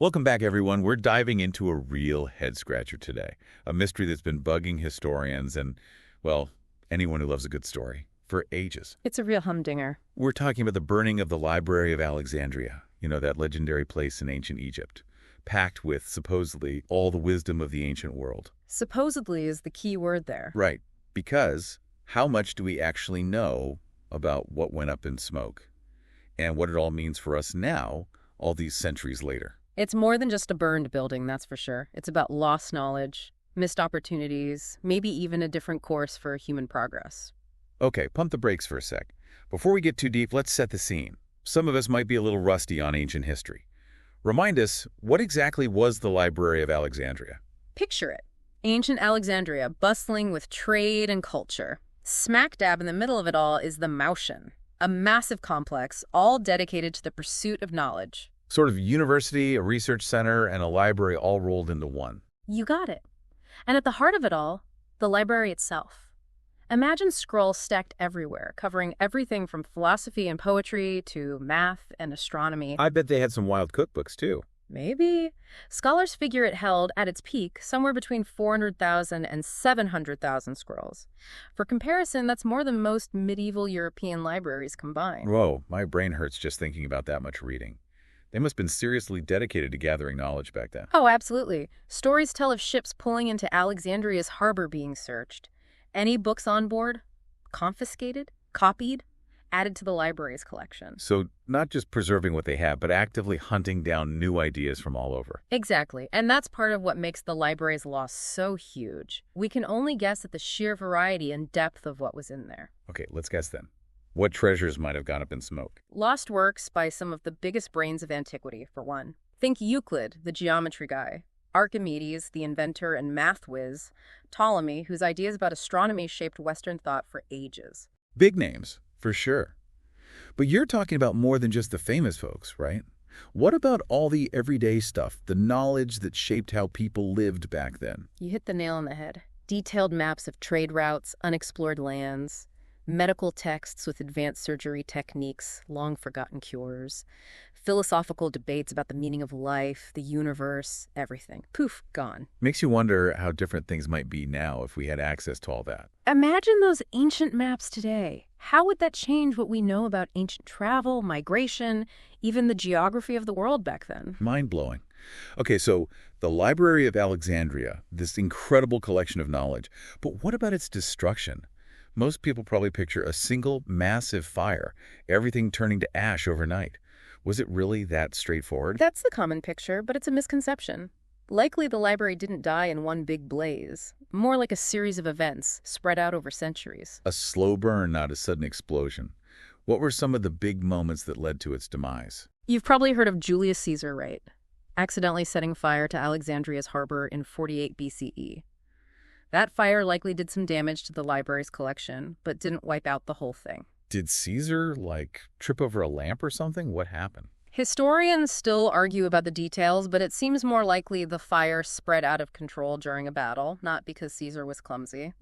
Welcome back, everyone. We're diving into a real head-scratcher today, a mystery that's been bugging historians and, well, anyone who loves a good story for ages. It's a real humdinger. We're talking about the burning of the Library of Alexandria, that legendary place in ancient Egypt, packed with, supposedly, all the wisdom of the ancient world. Supposedly is the key word there. Right, because how much do we actually know about what went up in smoke and what it all means for us now, all these centuries later? It's more than just a burned building, that's for sure. It's about lost knowledge, missed opportunities, maybe even a different course for human progress. Okay, pump the brakes for a sec. Before we get too deep, let's set the scene. Some of us might be a little rusty on ancient history. Remind us, what exactly was the Library of Alexandria? Picture it. Ancient Alexandria, bustling with trade and culture. Smack dab in the middle of it all is the Mouseion, a massive complex, all dedicated to the pursuit of knowledge. Sort of university, a research center, and a library all rolled into one. You got it. And at the heart of it all, the library itself. Imagine scrolls stacked everywhere, covering everything from philosophy and poetry to math and astronomy. I bet they had some wild cookbooks, too. Maybe. Scholars figure it held, at its peak, somewhere between 400,000 and 700,000 scrolls. For comparison, that's more than most medieval European libraries combined. Whoa, my brain hurts just thinking about that much reading. They must have been seriously dedicated to gathering knowledge back then. Oh, absolutely. Stories tell of ships pulling into Alexandria's harbor being searched. Any books on board? Confiscated? Copied? Added to the library's collection. So not just preserving what they have, but actively hunting down new ideas from all over. Exactly. And that's part of what makes the library's loss so huge. We can only guess at the sheer variety and depth of what was in there. Okay, let's guess then. What treasures might have gone up in smoke? Lost works by some of the biggest brains of antiquity, for one. Think Euclid, the geometry guy. Archimedes, the inventor and math whiz. Ptolemy, whose ideas about astronomy shaped Western thought for ages. Big names, for sure. But you're talking about more than just the famous folks, right? What about all the everyday stuff, the knowledge that shaped how people lived back then? You hit the nail on the head. Detailed maps of trade routes, unexplored lands, medical texts with advanced surgery techniques, long-forgotten cures, philosophical debates about the meaning of life, the universe, everything. Poof, gone. Makes you wonder how different things might be now if we had access to all that. Imagine those ancient maps today. How would that change what we know about ancient travel, migration, even the geography of the world back then? Mind-blowing. Okay, so the Library of Alexandria, this incredible collection of knowledge, but what about its destruction? Most people probably picture a single massive fire, everything turning to ash overnight. Was it really that straightforward? That's the common picture, but it's a misconception. Likely the library didn't die in one big blaze, more like a series of events spread out over centuries. A slow burn, not a sudden explosion. What were some of the big moments that led to its demise? You've probably heard of Julius Caesar, right? Accidentally setting fire to Alexandria's harbor in 48 BCE. That fire likely did some damage to the library's collection, but didn't wipe out the whole thing. Did Caesar, trip over a lamp or something? What happened? Historians still argue about the details, but it seems more likely the fire spread out of control during a battle, not because Caesar was clumsy.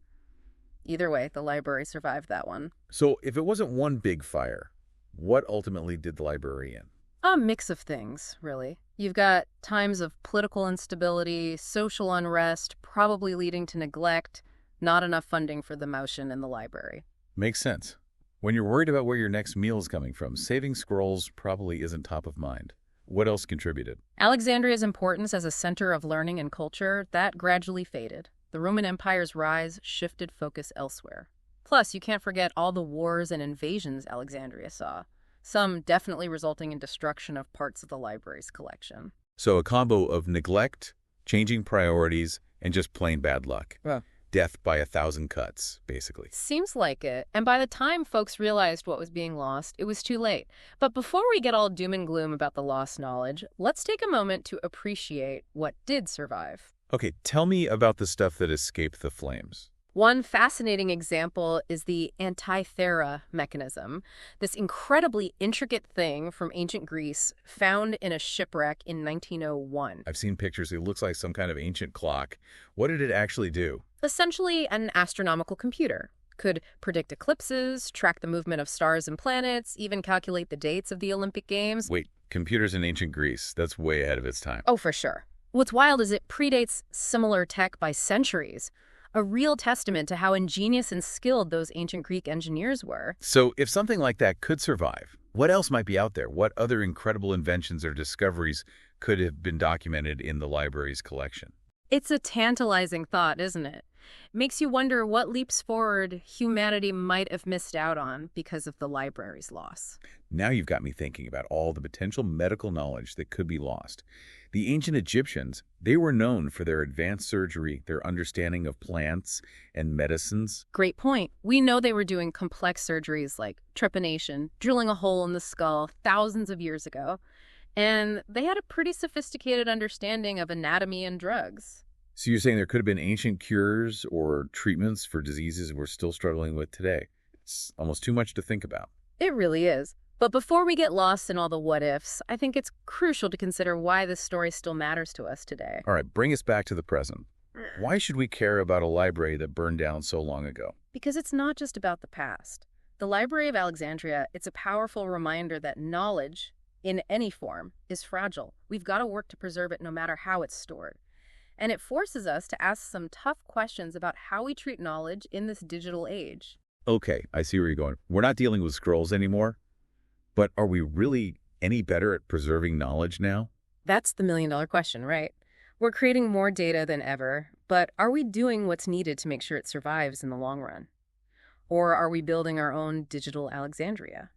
Either way, the library survived that one. So if it wasn't one big fire, what ultimately did the library end? A mix of things, really. You've got times of political instability, social unrest, probably leading to neglect, not enough funding for the Mouseion and the library. Makes sense. When you're worried about where your next meal is coming from, saving scrolls probably isn't top of mind. What else contributed? Alexandria's importance as a center of learning and culture, that gradually faded. The Roman Empire's rise shifted focus elsewhere. Plus, you can't forget all the wars and invasions Alexandria saw. Some definitely resulting in destruction of parts of the library's collection. So a combo of neglect, changing priorities, and just plain bad luck. Yeah. Death by 1,000 cuts, basically. Seems like it. And by the time folks realized what was being lost, it was too late. But before we get all doom and gloom about the lost knowledge, let's take a moment to appreciate what did survive. Okay, tell me about the stuff that escaped the flames. One fascinating example is the Antikythera mechanism, this incredibly intricate thing from ancient Greece found in a shipwreck in 1901. I've seen pictures. It looks like some kind of ancient clock. What did it actually do? Essentially an astronomical computer. Could predict eclipses, track the movement of stars and planets, even calculate the dates of the Olympic Games. Wait, computers in ancient Greece, that's way ahead of its time. Oh, for sure. What's wild is it predates similar tech by centuries, a real testament to how ingenious and skilled those ancient Greek engineers were. So if something like that could survive, what else might be out there? What other incredible inventions or discoveries could have been documented in the library's collection? It's a tantalizing thought, isn't it? Makes you wonder what leaps forward humanity might have missed out on because of the library's loss. Now you've got me thinking about all the potential medical knowledge that could be lost. The ancient Egyptians, they were known for their advanced surgery, their understanding of plants and medicines. Great point. We know they were doing complex surgeries like trepanation, drilling a hole in the skull thousands of years ago. And they had a pretty sophisticated understanding of anatomy and drugs. So you're saying there could have been ancient cures or treatments for diseases we're still struggling with today. It's almost too much to think about. It really is. But before we get lost in all the what-ifs, I think it's crucial to consider why this story still matters to us today. All right, bring us back to the present. Why should we care about a library that burned down so long ago? Because it's not just about the past. The Library of Alexandria, it's a powerful reminder that knowledge, in any form, is fragile. We've got to work to preserve it no matter how it's stored. And it forces us to ask some tough questions about how we treat knowledge in this digital age. Okay, I see where you're going. We're not dealing with scrolls anymore, but are we really any better at preserving knowledge now? That's the million-dollar question, right? We're creating more data than ever, but are we doing what's needed to make sure it survives in the long run? Or are we building our own digital Alexandria?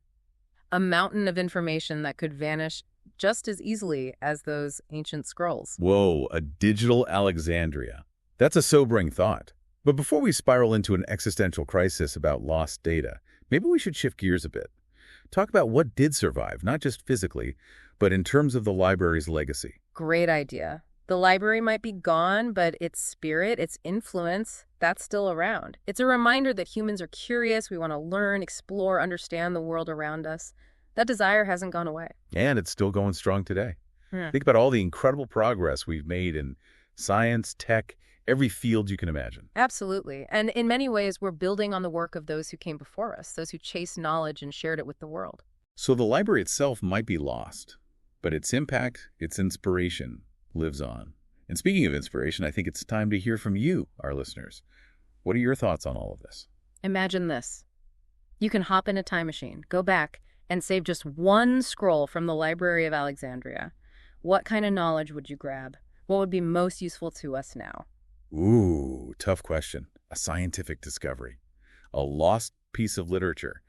A mountain of information that could vanish just as easily as those ancient scrolls. Whoa, a digital Alexandria. That's a sobering thought. But before we spiral into an existential crisis about lost data, maybe we should shift gears a bit. Talk about what did survive, not just physically, but in terms of the library's legacy. Great idea. The library might be gone, but its spirit, its influence, that's still around. It's a reminder that humans are curious, we want to learn, explore, understand the world around us. That desire hasn't gone away. And it's still going strong today. Hmm. Think about all the incredible progress we've made in science, tech, every field you can imagine. Absolutely. And in many ways, we're building on the work of those who came before us, those who chased knowledge and shared it with the world. So the library itself might be lost, but its impact, its inspiration, lives on. And speaking of inspiration, I think it's time to hear from you, our listeners. What are your thoughts on all of this? Imagine this. You can hop in a time machine, go back, and save just one scroll from the Library of Alexandria. What kind of knowledge would you grab? What would be most useful to us now? Ooh, tough question. A scientific discovery. A lost piece of literature.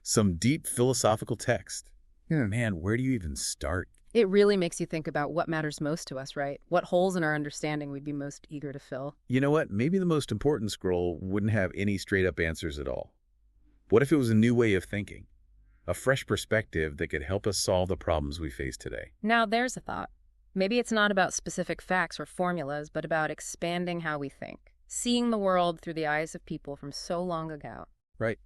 Some deep philosophical text. Man, where do you even start? It really makes you think about what matters most to us, right? What holes in our understanding we'd be most eager to fill. You know what? Maybe the most important scroll wouldn't have any straight-up answers at all. What if it was a new way of thinking? A fresh perspective that could help us solve the problems we face today. Now there's a thought. Maybe it's not about specific facts or formulas, but about expanding how we think, seeing the world through the eyes of people from so long ago. Right.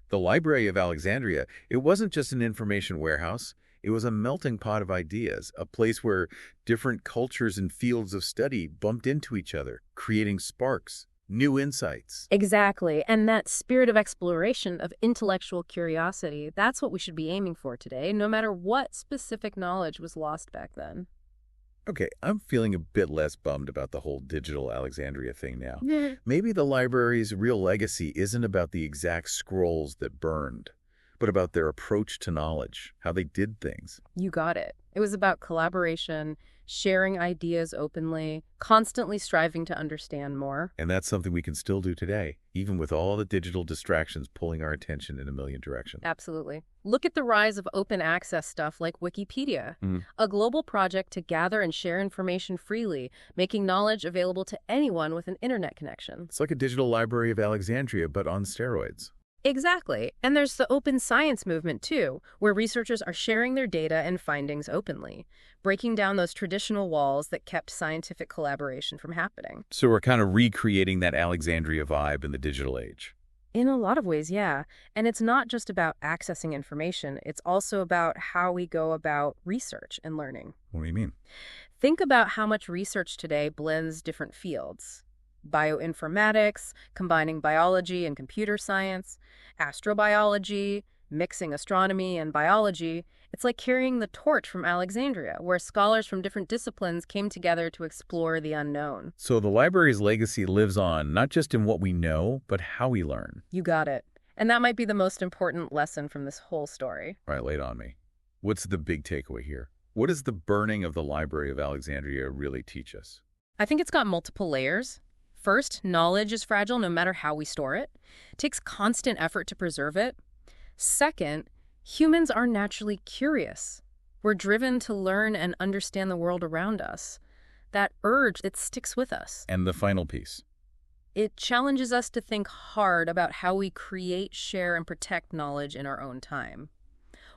The Library of Alexandria, it wasn't just an information warehouse. It was a melting pot of ideas, a place where different cultures and fields of study bumped into each other, creating sparks, new insights. Exactly. And that spirit of exploration, of intellectual curiosity, that's what we should be aiming for today, no matter what specific knowledge was lost back then. Okay, I'm feeling a bit less bummed about the whole digital Alexandria thing now. Yeah. Maybe the library's real legacy isn't about the exact scrolls that burned, but about their approach to knowledge, how they did things. You got it. It was about collaboration, sharing ideas openly, constantly striving to understand more. And that's something we can still do today, even with all the digital distractions pulling our attention in a million directions. Absolutely. Look at the rise of open access stuff like Wikipedia, a global project to gather and share information freely, making knowledge available to anyone with an internet connection. It's like a digital library of Alexandria, but on steroids. Exactly. And there's the open science movement, too, where researchers are sharing their data and findings openly, breaking down those traditional walls that kept scientific collaboration from happening. So we're kind of recreating that Alexandria vibe in the digital age. In a lot of ways, yeah. And it's not just about accessing information. It's also about how we go about research and learning. What do you mean? Think about how much research today blends different fields. Bioinformatics, combining biology and computer science, astrobiology, Mixing astronomy and biology, it's like carrying the torch from Alexandria, where scholars from different disciplines came together to explore the unknown. So the library's legacy lives on, not just in what we know, but how we learn. You got it. And that might be the most important lesson from this whole story. All right, lay it on me. What's the big takeaway here? What does the burning of the Library of Alexandria really teach us? I think it's got multiple layers. First, knowledge is fragile no matter how we store it. It takes constant effort to preserve it. Second, humans are naturally curious. We're driven to learn and understand the world around us. That urge, it sticks with us. And the final piece. It challenges us to think hard about how we create, share, and protect knowledge in our own time.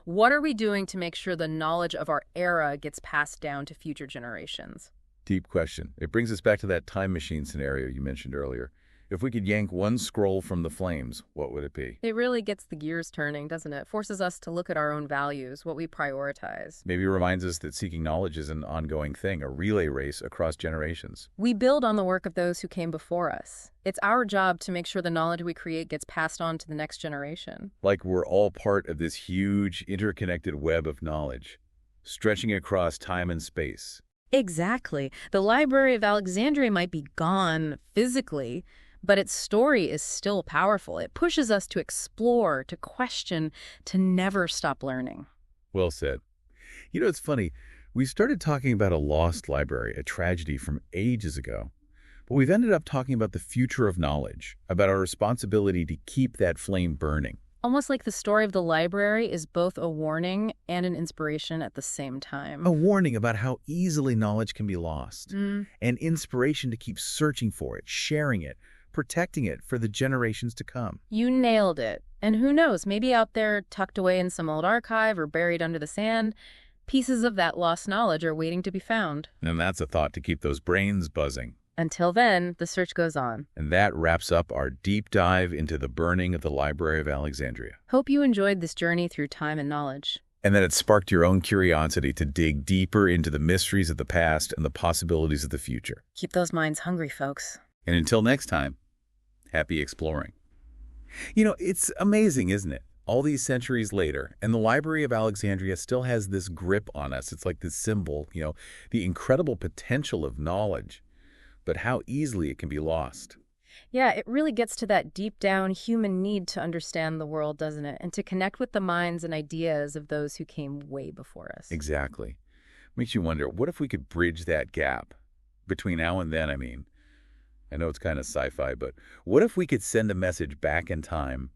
What are we doing to make sure the knowledge of our era gets passed down to future generations? Deep question. It brings us back to that time machine scenario you mentioned earlier. If we could yank one scroll from the flames, what would it be? It really gets the gears turning, doesn't it? Forces us to look at our own values, what we prioritize. Maybe it reminds us that seeking knowledge is an ongoing thing, a relay race across generations. We build on the work of those who came before us. It's our job to make sure the knowledge we create gets passed on to the next generation. Like we're all part of this huge, interconnected web of knowledge, stretching across time and space. Exactly. The Library of Alexandria might be gone physically, but its story is still powerful. It pushes us to explore, to question, to never stop learning. Well said. You know, it's funny. We started talking about a lost library, a tragedy from ages ago. But we've ended up talking about the future of knowledge, about our responsibility to keep that flame burning. Almost like the story of the library is both a warning and an inspiration at the same time. A warning about how easily knowledge can be lost, and inspiration to keep searching for it, sharing it, protecting it for the generations to come. You nailed it. And who knows, maybe out there, tucked away in some old archive or buried under the sand, pieces of that lost knowledge are waiting to be found. And that's a thought to keep those brains buzzing. Until then, the search goes on. And that wraps up our deep dive into the burning of the Library of Alexandria. Hope you enjoyed this journey through time and knowledge. And that it sparked your own curiosity to dig deeper into the mysteries of the past and the possibilities of the future. Keep those minds hungry, folks. And until next time, happy exploring. You know, it's amazing, isn't it? All these centuries later, and the Library of Alexandria still has this grip on us. It's like this symbol, the incredible potential of knowledge, but how easily it can be lost. Yeah, it really gets to that deep down human need to understand the world, doesn't it? And to connect with the minds and ideas of those who came way before us. Exactly. Makes you wonder, what if we could bridge that gap? Between now and then, I mean. I know it's kind of sci-fi, but what if we could send a message back in time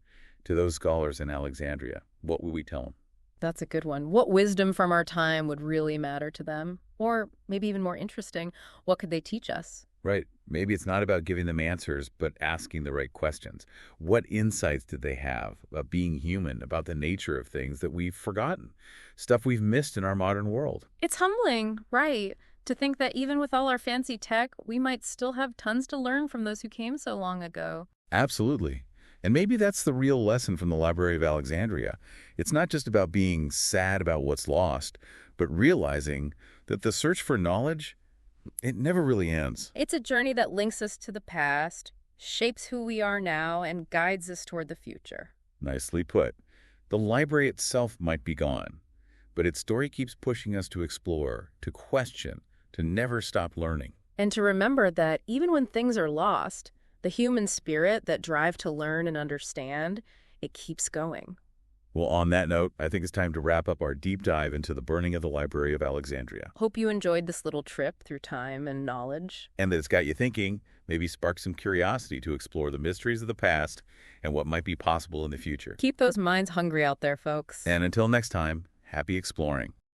to those scholars in Alexandria? What would we tell them? That's a good one. What wisdom from our time would really matter to them? Or maybe even more interesting, what could they teach us? Right. Maybe it's not about giving them answers, but asking the right questions. What insights did they have about being human, about the nature of things that we've forgotten, stuff we've missed in our modern world? It's humbling, right? To think that even with all our fancy tech, we might still have tons to learn from those who came so long ago. Absolutely. And maybe that's the real lesson from the Library of Alexandria. It's not just about being sad about what's lost, but realizing that the search for knowledge, it never really ends. It's a journey that links us to the past, shapes who we are now, and guides us toward the future. Nicely put. The library itself might be gone, but its story keeps pushing us to explore, to question, to never stop learning. And to remember that even when things are lost, the human spirit, that drive to learn and understand, it keeps going. Well, on that note, I think it's time to wrap up our deep dive into the burning of the Library of Alexandria. Hope you enjoyed this little trip through time and knowledge. And that it's got you thinking, maybe sparked some curiosity to explore the mysteries of the past and what might be possible in the future. Keep those minds hungry out there, folks. And until next time, happy exploring.